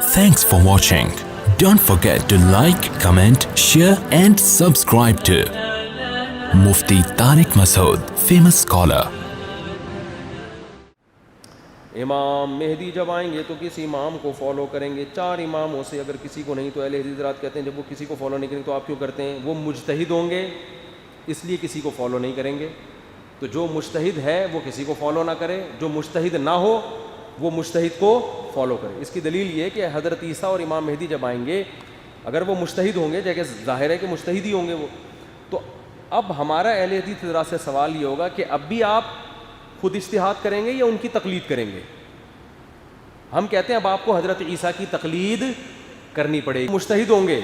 Thanks for watching. Don't forget to like, comment, share and subscribe to Mufti Tariq Masood, famous scholar. امام مہدی جب آئیں گے تو کسی امام کو فالو کریں گے. 4 اماموں سے اگر کسی کو نہیں تو اہل حدیث حضرات کہتے ہیں جب وہ کسی کو فالو نہیں کریں تو آپ کیوں کرتے ہیں؟ وہ مجتہد ہوں گے اس لیے کسی کو فالو نہیں کریں گے. تو جو مجتہد ہے وہ کسی کو فالو نہ کرے, جو مجتہد نہ ہو وہ مجتہد کو فالو کرے. اس کی دلیل یہ کہ حضرت عیسیٰ اور امام مہدی جب آئیں گے اگر وہ مجتہد ہوں گے, جیسے ظاہر ہے کہ مجتہد ہی ہوں گے وہ, تو اب ہمارا اہل حدیث حضرات سے سوال یہ ہوگا کہ اب بھی آپ خود اجتہاد کریں گے یا ان کی تقلید کریں گے؟ ہم کہتے ہیں اب آپ کو حضرت عیسیٰ کی تقلید کرنی پڑے گی. مجتہد ہوں گے,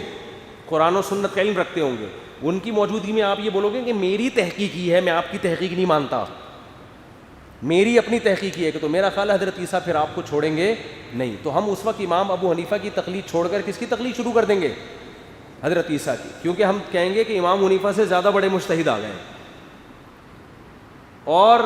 قرآن و سنت کا علم رکھتے ہوں گے, ان کی موجودگی میں آپ یہ بولو گے کہ میری تحقیق یہ ہے, میں آپ کی تحقیق نہیں مانتا, میری اپنی تحقیق یہ ہے, کہ تو میرا خیال ہے حضرت عیسیٰ پھر آپ کو چھوڑیں گے نہیں. تو ہم اس وقت امام ابو حنیفہ کی تقلید چھوڑ کر کس کی تقلید شروع کر دیں گے؟ حضرت عیسیٰ کی, کیونکہ ہم کہیں گے کہ امام حنیفہ سے زیادہ بڑے مجتہد آ گئے. اور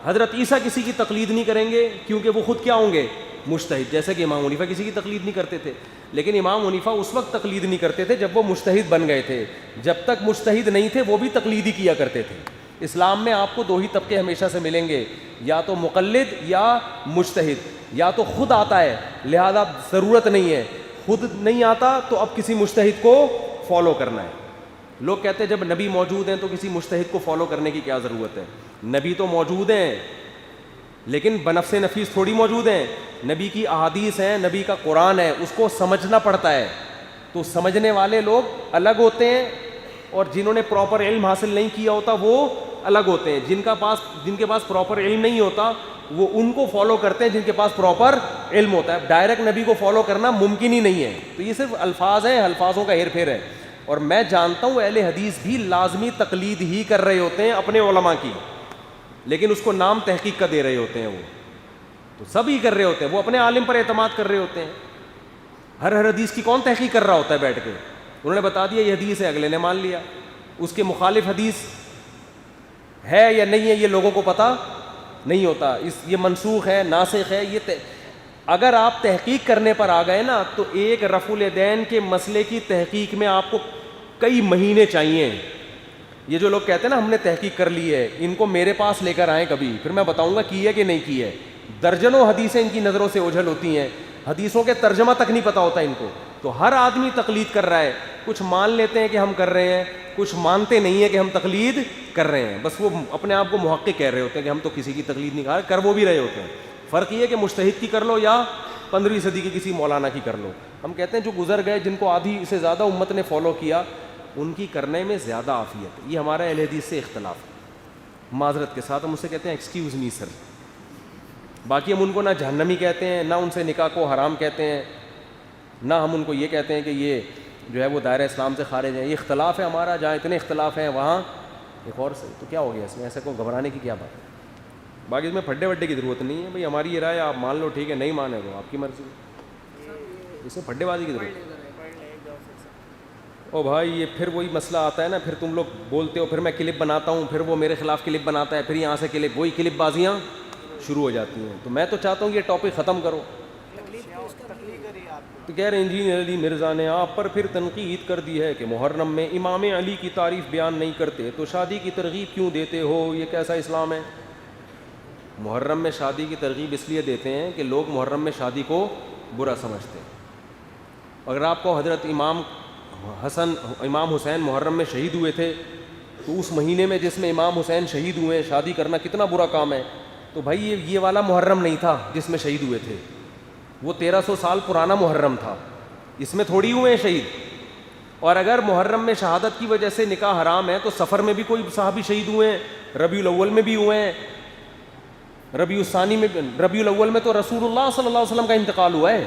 حضرت عیسیٰ کسی کی تقلید نہیں کریں گے کیونکہ وہ خود کیا ہوں گے؟ مجتہد. جیسے کہ امام حنیفہ کسی کی تقلید نہیں کرتے تھے, لیکن امام حنیفہ اس وقت تقلید نہیں کرتے تھے جب وہ مجتہد بن گئے تھے. جب تک مجتہد نہیں تھے وہ بھی تقلید ہی کیا کرتے تھے. اسلام میں آپ کو 2 ہی طبقے ہمیشہ سے ملیں گے, یا تو مقلد یا مجتہد. یا تو خود آتا ہے لہذا ضرورت نہیں ہے, خود نہیں آتا تو اب کسی مجتہد کو فالو کرنا ہے. لوگ کہتے ہیں جب نبی موجود ہیں تو کسی مجتہد کو فالو کرنے کی کیا ضرورت ہے؟ نبی تو موجود ہیں لیکن بنفس نفیس تھوڑی موجود ہیں. نبی کی احادیث ہیں, نبی کا قرآن ہے, اس کو سمجھنا پڑتا ہے. تو سمجھنے والے لوگ الگ ہوتے ہیں اور جنہوں نے پراپر علم حاصل نہیں کیا ہوتا وہ الگ ہوتے ہیں. جن کے پاس پراپر علم نہیں ہوتا وہ ان کو فالو کرتے ہیں جن کے پاس پراپر علم ہوتا ہے. ڈائریکٹ نبی کو فالو کرنا ممکن ہی نہیں ہے. تو یہ صرف الفاظ ہیں, الفاظوں کا ہیر پھیر ہے. اور میں جانتا ہوں اہل حدیث بھی لازمی تقلید ہی کر رہے ہوتے ہیں اپنے علماء کی, لیکن اس کو نام تحقیق کا دے رہے ہوتے ہیں. وہ تو سب ہی کر رہے ہوتے ہیں, وہ اپنے عالم پر اعتماد کر رہے ہوتے ہیں. ہر حدیث کی کون تحقیق کر رہا ہوتا ہے بیٹھ کے؟ انہوں نے بتا دیا یہ حدیث ہے, اگلے نے مان لیا. اس کے مخالف حدیث ہے یا نہیں ہے یہ لوگوں کو پتہ نہیں ہوتا. یہ منسوخ ہے, ناسخ ہے. اگر آپ تحقیق کرنے پر آ گئے نا تو ایک رفع الیدین کے مسئلے کی تحقیق میں آپ کو کئی مہینے چاہیے. یہ جو لوگ کہتے ہیں نا ہم نے تحقیق کر لی ہے, ان کو میرے پاس لے کر آئیں کبھی, پھر میں بتاؤں گا کی ہے کہ نہیں کی ہے. درجنوں حدیثیں ان کی نظروں سے اوجھل ہوتی ہیں, حدیثوں کے ترجمہ تک نہیں پتہ ہوتا ان کو. تو ہر آدمی تقلید کر رہا ہے. کچھ مان لیتے ہیں کہ ہم کر رہے ہیں, کچھ مانتے نہیں ہیں کہ ہم تقلید کر رہے ہیں. بس وہ اپنے آپ کو محقق کہہ رہے ہوتے ہیں کہ ہم تو کسی کی تقلید نہیں کر وہ بھی رہے ہوتے ہیں. فرق یہ ہے کہ مجتہد کی کر لو یا 15ویں صدی کی کسی مولانا کی کر لو. ہم کہتے ہیں جو گزر گئے, جن کو آدھی سے زیادہ امت نے فالو کیا, ان کی کرنے میں زیادہ عافیت ہے. یہ ہمارا اہل حدیث سے اختلاف ہے. معذرت کے ساتھ ہم اسے کہتے ہیں ایکسکیوز می سر. باقی ہم ان کو نہ جہنمی کہتے ہیں, نہ ان سے نکاح کو حرام کہتے ہیں, نہ ہم ان کو یہ کہتے ہیں کہ یہ جو ہے وہ دائرہ اسلام سے خارج ہے. یہ اختلاف ہے ہمارا. جہاں اتنے اختلاف ہیں وہاں ایک اور سے, تو کیا ہو گیا اس میں؟ ایسے کو گھبرانے کی کیا بات ہے؟ باقی اس میں پھڈے وڈے کی ضرورت نہیں ہے. بھائی ہماری یہ رائے آپ مان لو, ٹھیک ہے, نہیں مانے تو آپ کی مرضی. اس میں پھڈے بازی کی ضرورت ہے. او بھائی یہ پھر وہی مسئلہ آتا ہے نا, پھر تم لوگ بولتے ہو, پھر میں کلپ بناتا ہوں, پھر وہ میرے خلاف کلپ بناتا ہے, پھر یہاں سے کلپ, وہی کلپ بازیاں شروع ہو جاتی ہیں. تو میں تو چاہتا ہوں کہ یہ ٹاپک ختم کرو. تو کہہ رہے انجینئر علی مرزا نے آپ پر پھر تنقید کر دی ہے کہ محرم میں امام علی کی تعریف بیان نہیں کرتے تو شادی کی ترغیب کیوں دیتے ہو, یہ کیسا اسلام ہے؟ محرم میں شادی کی ترغیب اس لیے دیتے ہیں کہ لوگ محرم میں شادی کو برا سمجھتے ہیں. اگر آپ کو حضرت امام حسین محرم میں شہید ہوئے تھے تو اس مہینے میں جس میں امام حسین شہید ہوئے شادی کرنا کتنا برا کام ہے. تو بھائی یہ والا محرم نہیں تھا جس میں شہید ہوئے تھے, وہ 1300 سال پرانا محرم تھا, اس میں تھوڑی ہوئے ہیں شہید. اور اگر محرم میں شہادت کی وجہ سے نکاح حرام ہے تو سفر میں بھی کوئی صحابی شہید ہوئے ہیں, ربیع الاول میں بھی ہوئے ہیں, ربیع الثانی میں. ربیع الاول میں تو رسول اللہ صلی اللہ علیہ وسلم کا انتقال ہوا ہے,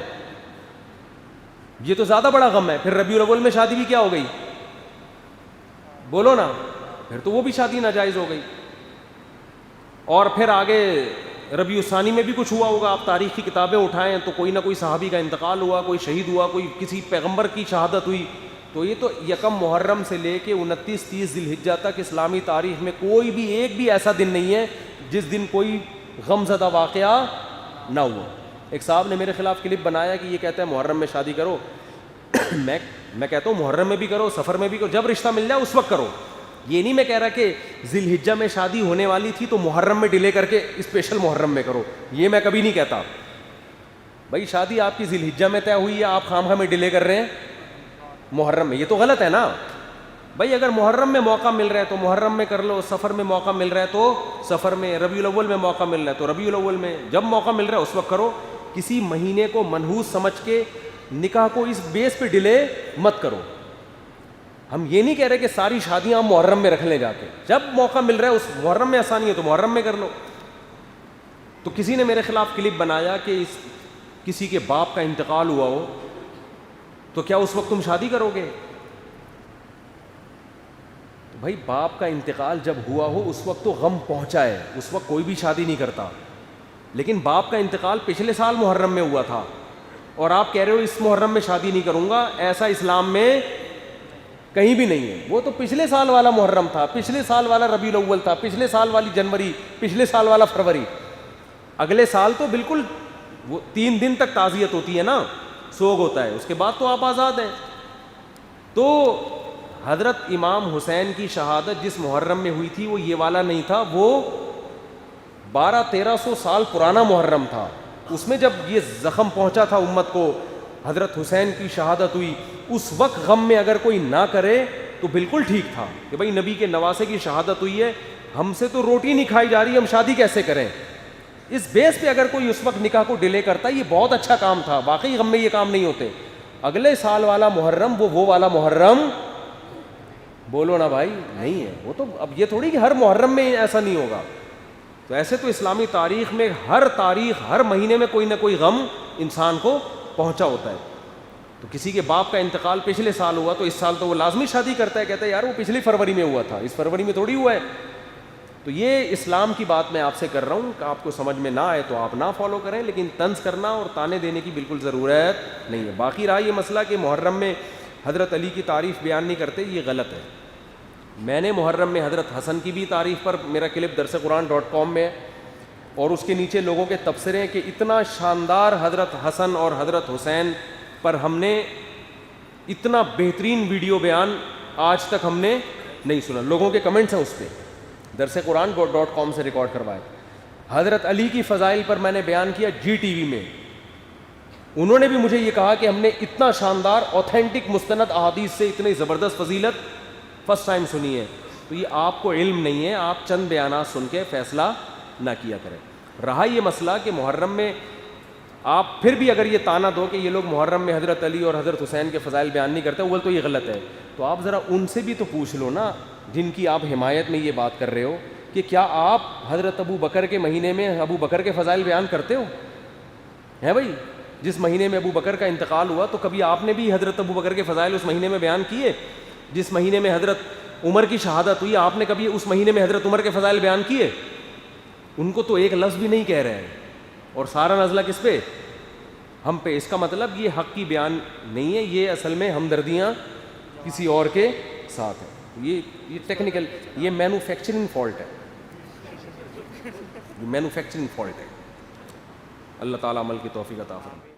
یہ تو زیادہ بڑا غم ہے. پھر ربیع الاول میں شادی بھی کیا ہو گئی؟ بولو نا, پھر تو وہ بھی شادی ناجائز ہو گئی. اور پھر آگے ربیع الثانی میں بھی کچھ ہوا ہوگا, آپ تاریخ کی کتابیں اٹھائیں تو کوئی نہ کوئی صحابی کا انتقال ہوا, کوئی شہید ہوا, کوئی کسی پیغمبر کی شہادت ہوئی. تو یہ تو یکم محرم سے لے کے 29-30 ذی الحجہ تک اسلامی تاریخ میں کوئی بھی ایک بھی ایسا دن نہیں ہے جس دن کوئی غم زدہ واقعہ نہ ہوا. ایک صاحب نے میرے خلاف کلپ بنایا کہ یہ کہتا ہے محرم میں شادی کرو. میں کہتا ہوں محرم میں بھی کرو, سفر میں بھی کرو, جب رشتہ مل جائے اس وقت کرو. یہ نہیں میں کہہ رہا کہ ذی الحجہ میں شادی ہونے والی تھی تو محرم میں ڈیلے کر کے اسپیشل محرم میں کرو, یہ میں کبھی نہیں کہتا. بھائی شادی آپ کی ذی الحجہ میں طے ہوئی ہے, آپ خواہ میں ڈیلے کر رہے ہیں محرم میں, یہ تو غلط ہے نا. بھائی اگر محرم میں موقع مل رہا ہے تو محرم میں کر لو, سفر میں موقع مل رہا ہے تو سفر میں, ربیع الاول میں موقع مل رہا ہے تو ربیع الاول میں, جب موقع مل رہا ہے اس وقت کرو. کسی مہینے کو منحوس سمجھ کے نکاح کو اس بیس پہ ڈیلے مت کرو. ہم یہ نہیں کہہ رہے کہ ساری شادیاں ہم محرم میں رکھ لیں جا کے, جب موقع مل رہا ہے اس محرم میں آسانی ہے تو محرم میں کر لو. تو کسی نے میرے خلاف کلپ بنایا کہ کسی کے باپ کا انتقال ہوا ہو تو کیا اس وقت تم شادی کرو گے؟ بھائی باپ کا انتقال جب ہوا ہو اس وقت تو غم پہنچا ہے, اس وقت کوئی بھی شادی نہیں کرتا. لیکن باپ کا انتقال پچھلے سال محرم میں ہوا تھا اور آپ کہہ رہے ہو اس محرم میں شادی نہیں کروں گا, ایسا اسلام میں کہیں بھی نہیں ہے. وہ تو پچھلے سال والا محرم تھا, پچھلے سال والا ربیع الاول تھا, پچھلے سال والی جنوری, پچھلے سال والا فروری. اگلے سال تو بالکل وہ 3 دن تک تعزیت ہوتی ہے نا, سوگ ہوتا ہے, اس کے بعد تو آپ آزاد ہیں. تو حضرت امام حسین کی شہادت جس محرم میں ہوئی تھی وہ یہ والا نہیں تھا, وہ 1200-1300 سال پرانا محرم تھا. اس میں جب یہ زخم پہنچا تھا امت کو, حضرت حسین کی شہادت ہوئی, اس وقت غم میں اگر کوئی نہ کرے تو بالکل ٹھیک تھا کہ بھائی نبی کے نواسے کی شہادت ہوئی ہے, ہم سے تو روٹی نہیں کھائی جا رہی, ہم شادی کیسے کریں. اس بیس پہ اگر کوئی اس وقت نکاح کو ڈیلے کرتا یہ بہت اچھا کام تھا. واقعی غم میں یہ کام نہیں ہوتے. اگلے سال والا محرم وہ والا محرم بولو نا بھائی نہیں ہے. وہ تو اب یہ تھوڑی کہ ہر محرم میں ایسا نہیں ہوگا. تو ایسے تو اسلامی تاریخ میں ہر مہینے میں کوئی نہ کوئی غم انسان کو پہنچا ہوتا ہے. تو کسی کے باپ کا انتقال پچھلے سال ہوا تو اس سال تو وہ لازمی شادی کرتا ہے, کہتا ہے یار وہ پچھلی فروری میں ہوا تھا, اس فروری میں تھوڑی ہوا ہے. تو یہ اسلام کی بات میں آپ سے کر رہا ہوں کہ آپ کو سمجھ میں نہ آئے تو آپ نہ فالو کریں, لیکن طنز کرنا اور تانے دینے کی بالکل ضرورت نہیں ہے. باقی رہا یہ مسئلہ کہ محرم میں حضرت علی کی تعریف بیان نہیں کرتے, یہ غلط ہے. میں نے محرم میں حضرت حسن کی بھی تعریف پر میرا کلپ درسقرآن.com میں ہے, اور اس کے نیچے لوگوں کے تبصرے ہیں کہ اتنا شاندار حضرت حسن اور حضرت حسین پر ہم نے اتنا بہترین ویڈیو بیان آج تک ہم نے نہیں سنا. لوگوں کے کمنٹس ہیں اس پہ, درسقرآن.com سے ریکارڈ کروائے. حضرت علی کی فضائل پر میں نے بیان کیا جی ٹی وی میں, انہوں نے بھی مجھے یہ کہا کہ ہم نے اتنا شاندار اوتھینٹک مستند احادیث سے اتنی زبردست فضیلت فرسٹ ٹائم سنی ہے. تو یہ آپ کو علم نہیں ہے, آپ چند بیانات سن کے فیصلہ نہ کیا کریں. رہا یہ مسئلہ کہ محرم میں آپ پھر بھی اگر یہ تانا دو کہ یہ لوگ محرم میں حضرت علی اور حضرت حسین کے فضائل بیان نہیں کرتے, اول تو یہ غلط ہے. تو آپ ذرا ان سے بھی تو پوچھ لو نا جن کی آپ حمایت میں یہ بات کر رہے ہو کہ کیا آپ حضرت ابو بکر کے مہینے میں ابو بکر کے فضائل بیان کرتے ہو؟ ہیں بھائی, جس مہینے میں ابو بکر کا انتقال ہوا تو کبھی آپ نے بھی حضرت ابو بکر کے فضائل اس مہینے میں بیان کیے؟ جس مہینے میں حضرت عمر کی شہادت ہوئی آپ نے کبھی اس مہینے میں حضرت عمر کے فضائل بیان کیے؟ ان کو تو ایک لفظ بھی نہیں کہہ رہے ہیں, اور سارا نزلہ کس پہ؟ ہم پہ. اس کا مطلب یہ حق کی بیان نہیں ہے, یہ اصل میں ہمدردیاں کسی اور کے ساتھ ہیں. یہ ٹیکنیکل, یہ مینوفیکچرنگ فالٹ ہے, یہ مینوفیکچرنگ فالٹ ہے. اللہ تعالیٰ عمل کی توفیق عطا فرمائے.